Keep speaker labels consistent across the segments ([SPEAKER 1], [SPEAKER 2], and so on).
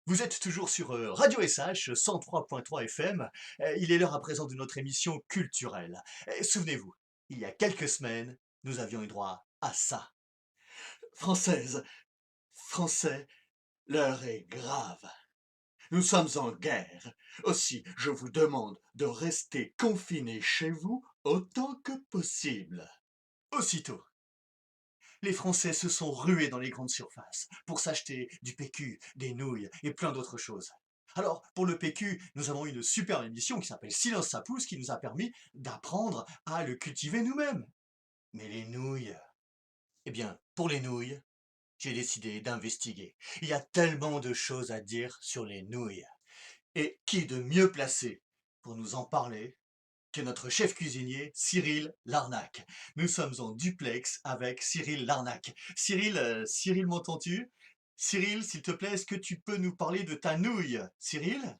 [SPEAKER 1] Vous êtes toujours sur Radio SH 103.3 FM. Il est l'heure à présent de notre émission culturelle. Souvenez-vous, il y a quelques semaines, nous avions eu droit à ça. Française, Français, l'heure est grave. Nous sommes en guerre. Aussi, je vous demande de rester confinés chez vous autant que possible. Aussitôt, les Français se sont rués dans les grandes surfaces pour s'acheter du PQ, des nouilles et plein d'autres choses. Alors, pour le PQ, nous avons une super émission qui s'appelle Silence ça pousse qui nous a permis d'apprendre à le cultiver nous-mêmes. Mais les nouilles, eh bien, pour les nouilles, j'ai décidé d'investiguer. Il y a tellement de choses à dire sur les nouilles. Et qui de mieux placé pour nous en parler que notre chef cuisinier, Cyril Larnac. Nous sommes en duplex avec Cyril Larnac. Cyril, m'entends-tu? Cyril, s'il te plaît, est-ce que tu peux nous parler de ta nouille? Cyril?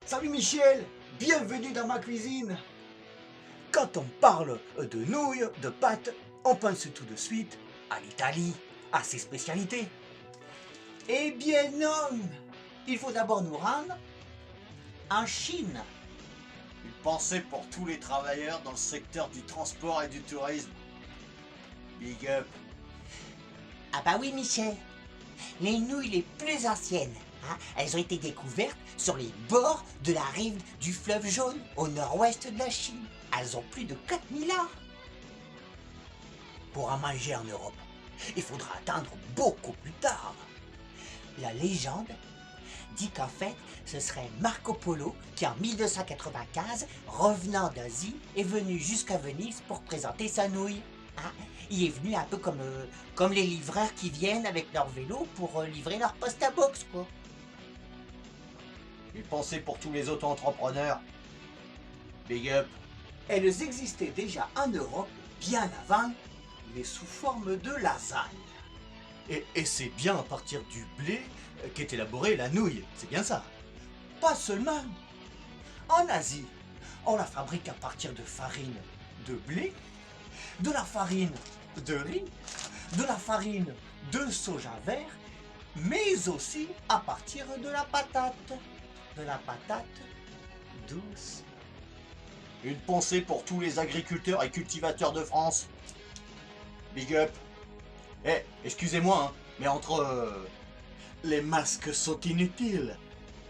[SPEAKER 2] Salut Michel, bienvenue dans ma cuisine. Quand on parle de nouilles, de pâtes, on pense tout de suite à l'Italie, à ses spécialités. Eh bien non, il faut d'abord nous rendre en Chine.
[SPEAKER 1] Une pensée pour tous les travailleurs dans le secteur du transport et du tourisme. Big up.
[SPEAKER 3] Ah bah oui Michel, les nouilles les plus anciennes, elles ont été découvertes sur les bords de la rive du fleuve Jaune au nord-ouest de la Chine. Elles ont plus de 4000 ans.
[SPEAKER 2] Pour en manger en Europe, il faudra attendre beaucoup plus tard.
[SPEAKER 3] La légende dit qu'en fait, ce serait Marco Polo qui en 1295, revenant d'Asie, est venu jusqu'à Venise pour présenter sa nouille. Il est venu un peu comme les livreurs qui viennent avec leur vélo pour livrer leur poste à box, quoi.
[SPEAKER 1] Une pensée pour tous les auto-entrepreneurs. Big up.
[SPEAKER 2] Elles existaient déjà en Europe bien avant, mais sous forme de lasagne.
[SPEAKER 1] Et c'est bien à partir du blé qu'est élaborée la nouille, c'est bien ça?
[SPEAKER 2] Pas seulement. En Asie, on la fabrique à partir de farine de blé, de la farine de riz, de la farine de soja vert, mais aussi à partir de la patate. De la patate douce.
[SPEAKER 1] Une pensée pour tous les agriculteurs et cultivateurs de France. Big up. Excusez-moi, mais entre...
[SPEAKER 2] Les masques sont inutiles,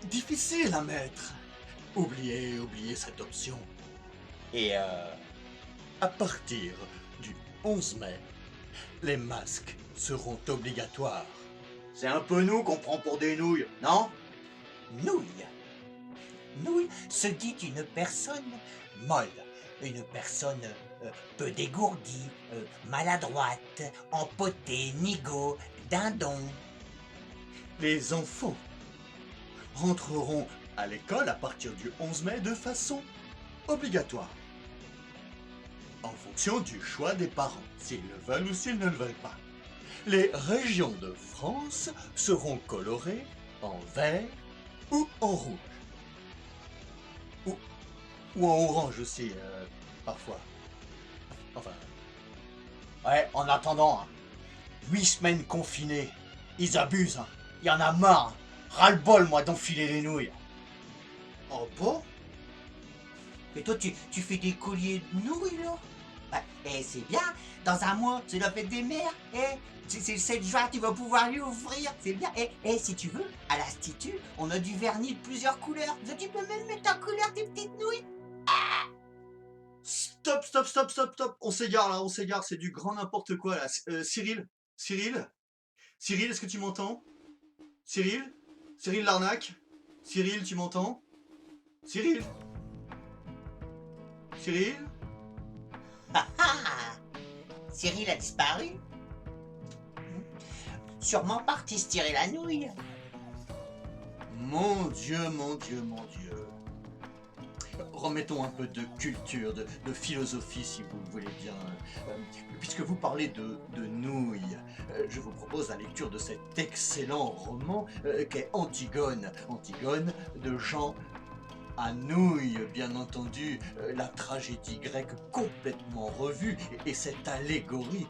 [SPEAKER 2] difficiles à mettre. Oubliez cette option.
[SPEAKER 1] Et
[SPEAKER 2] À partir du 11 mai, les masques seront obligatoires.
[SPEAKER 1] c'est un peu nous qu'on prend pour des nouilles, non?
[SPEAKER 3] Nouille. Nouille se dit une personne molle, une personne peu dégourdie, maladroite, empotée, nigo, dindon.
[SPEAKER 1] Les enfants rentreront à l'école à partir du 11 mai de façon obligatoire. En fonction du choix des parents, s'ils le veulent ou s'ils ne le veulent pas. Les régions de France seront colorées en vert ou en rouge. Ou en orange aussi, parfois. Enfin... Ouais, en attendant, 8 semaines confinées, ils abusent, hein. Il y en a marre, hein. Ras-le-bol, moi, d'enfiler les nouilles.
[SPEAKER 2] Oh bon?
[SPEAKER 3] Et toi, tu fais des colliers de nouilles, là? C'est bien, dans un mois, c'est la fête des mères. C'est le 7 juin, tu vas pouvoir lui ouvrir, c'est bien. Si tu veux, à l'Institut, on a du vernis de plusieurs couleurs. Tu peux même mettre en couleur tes petites nouilles.
[SPEAKER 1] Stop. On s'égare là, c'est du grand n'importe quoi là. Cyril, est-ce que tu m'entends? Cyril Larnac? Cyril, tu m'entends? Cyril?
[SPEAKER 3] Cyril a disparu. Sûrement parti se tirer la nouille.
[SPEAKER 1] Mon Dieu. remettons un peu de culture, de philosophie, si vous le voulez bien. Puisque vous parlez de nouilles, je vous propose la lecture de cet excellent roman qu'est Antigone. Antigone de Jean Anouilh, bien entendu, la tragédie grecque complètement revue, et cette allégorie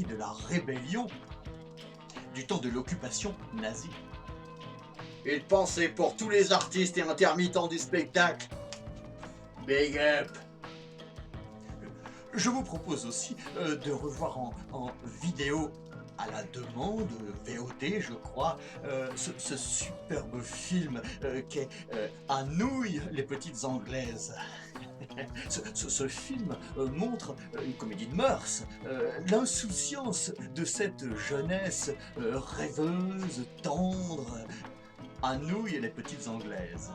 [SPEAKER 1] de la rébellion du temps de l'occupation nazie. Une pensée pour tous les artistes et intermittents du spectacle. Big up. Je vous propose aussi de revoir en vidéo à la demande, VOD je crois, ce superbe film qu'est Anouilh, les petites Anglaises. Ce film montre une comédie de mœurs, l'insouciance de cette jeunesse rêveuse, tendre. Anouilh et les petites Anglaises.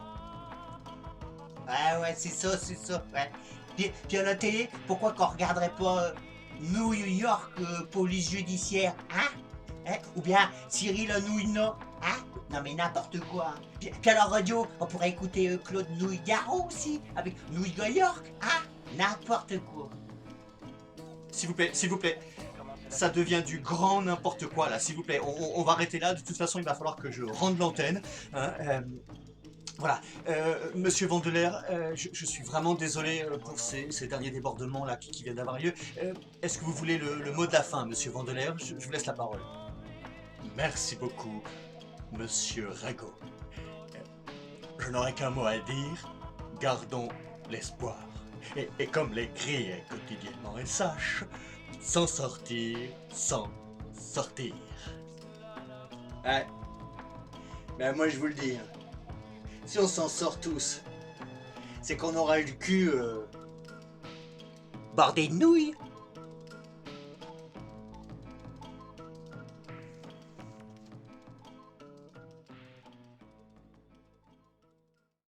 [SPEAKER 3] Ouais, c'est ça, ouais. Puis à la télé, pourquoi qu'on regarderait pas New York police judiciaire, hein? Ou bien Cyril Hanouna, hein? Non mais n'importe quoi. Puis à la radio, on pourrait écouter Claude Nouille-Garot aussi, avec Nouille-York, hein? N'importe quoi.
[SPEAKER 1] S'il vous plaît, ça devient du grand n'importe quoi là, s'il vous plaît, on va arrêter là, de toute façon il va falloir que je rende l'antenne. Hein, voilà, Monsieur Vandelaire, je suis vraiment désolé pour ces derniers débordements là qui viennent d'avoir lieu. Est-ce que vous voulez le mot de la fin, Monsieur Vandelaire? Je vous laisse la parole. Merci beaucoup, Monsieur Rago. Je n'aurai qu'un mot à dire, gardons l'espoir. Et comme l'écrit quotidiennement SH, s'en sortir, sans sortir.
[SPEAKER 2] Ouais. Ben moi je vous le dis, si on s'en sort tous, c'est qu'on aura eu le cul...
[SPEAKER 3] Bordé de nouilles.